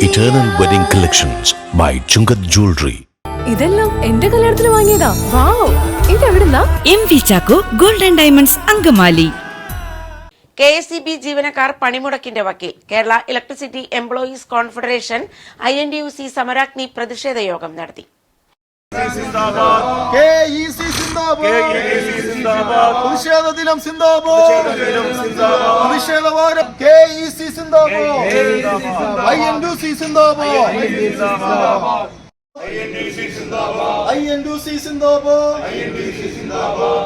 Eternal Wedding Collections by Chungat Jewelry. ഇതെല്ലാം എന്റെ കല്യാണത്തിന് വാങ്ങിയതാ. വാവ്, ഇതെവിടുന്നാ? MV Chacko golden diamonds Angamaly. KSEB ജീവനക്കാർ പണിമുടക്കിന്റെ വക്കിൽ. Kerala electricity employees confederation INTUC സമരാഗ്നി പ്രതിഷേധ യോഗം നടത്തി. പ്രതിഷേധദിനം സിന്ദാബാദ്, പ്രതിഷേധവാരം KEC സിന്ദാബാദ്, INTUC സിന്ദാബാദ്, INTUC സിന്ദാബാദ്,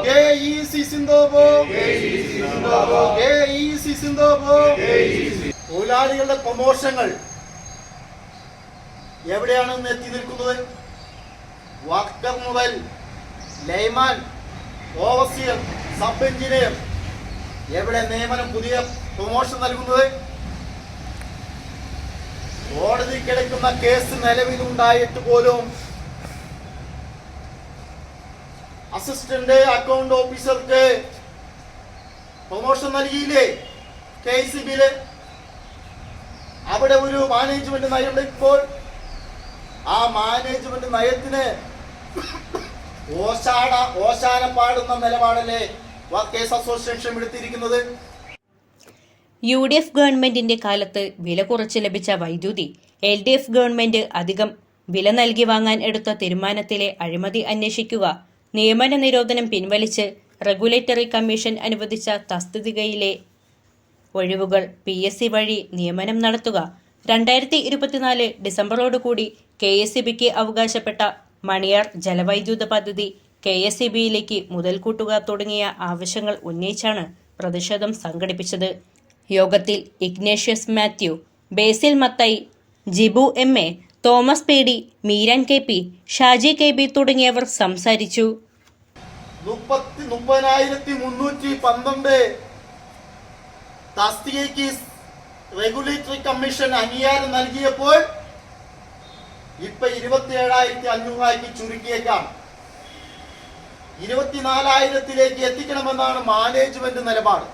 KEC സിന്ദാബാദ്, KEC സിന്ദാബാദ്. തൊഴിലാളികളുടെ പ്രമോഷനുകൾ എവിടെയാണെന്ന് എത്തി നിൽക്കുന്നത്? വർക്കർ മുതൽ ലൈമാൻ, ഓവർസിയർ, സബ് എഞ്ചിനീയർ, എവിടെ നിയമനം, പുതിയ പ്രൊമോഷൻ നൽകുന്നത്? കോടതി കിടക്കുന്ന കേസ് നിലവിലുണ്ടായിട്ട് പോലും അസിസ്റ്റന്റ് അക്കൗണ്ട് ഓഫീസർക്ക് പ്രൊമോഷൻ നൽകിയില്ലേ KSEBയില്? അവിടെ ഒരു മാനേജ്മെന്റ് നയമുണ്ട്. ഇപ്പോൾ ആ മാനേജ്മെന്റ് നയത്തിന് ഓശാന പാടുന്ന നിലപാടല്ലേ വർക്കേഴ്സ് അസോസിയേഷൻ എടുത്തിരിക്കുന്നത്? UDF ഗവൺമെന്റിന്റെ കാലത്ത് വില കുറച്ച് ലഭിച്ച വൈദ്യുതി LDF ഗവൺമെന്റ് അധികം വില നൽകി വാങ്ങാൻ എടുത്ത തീരുമാനത്തിലെ അഴിമതി അന്വേഷിക്കുക, നിയമന നിരോധനം പിൻവലിച്ച് റെഗുലേറ്ററി കമ്മീഷൻ അനുവദിച്ച തസ്തികയിലെ ഒഴിവുകൾ PSC വഴി നിയമനം നടത്തുക, 2024 ഡിസംബറോടുകൂടി KSEBക്ക് അവകാശപ്പെട്ട മണിയാർ ജലവൈദ്യുത പദ്ധതി KSEBയിലേക്ക് മുതൽക്കൂട്ടുക തുടങ്ങിയ ആവശ്യങ്ങൾ ഉന്നയിച്ചാണ് പ്രതിഷേധം സംഘടിപ്പിച്ചത്. യോഗത്തിൽ ഇഗ്നേഷ്യസ് മാത്യു, ബേസിൽ മത്തായി, ജിബു MA, തോമസ് പേടി, മീരാൻ KP, ഷാജി KB തുടങ്ങിയവർ സംസാരിച്ചു. 30,312 തസ്തികയ്ക്ക് റെഗുലേറ്ററി കമ്മീഷൻ അംഗീകാരം നൽകിയപ്പോൾ ഇപ്പൊ 27,500 ചുരുക്കിയേക്കാം. 24,000 എത്തിക്കണമെന്നാണ് മാനേജ്മെന്റ് നിലപാട്.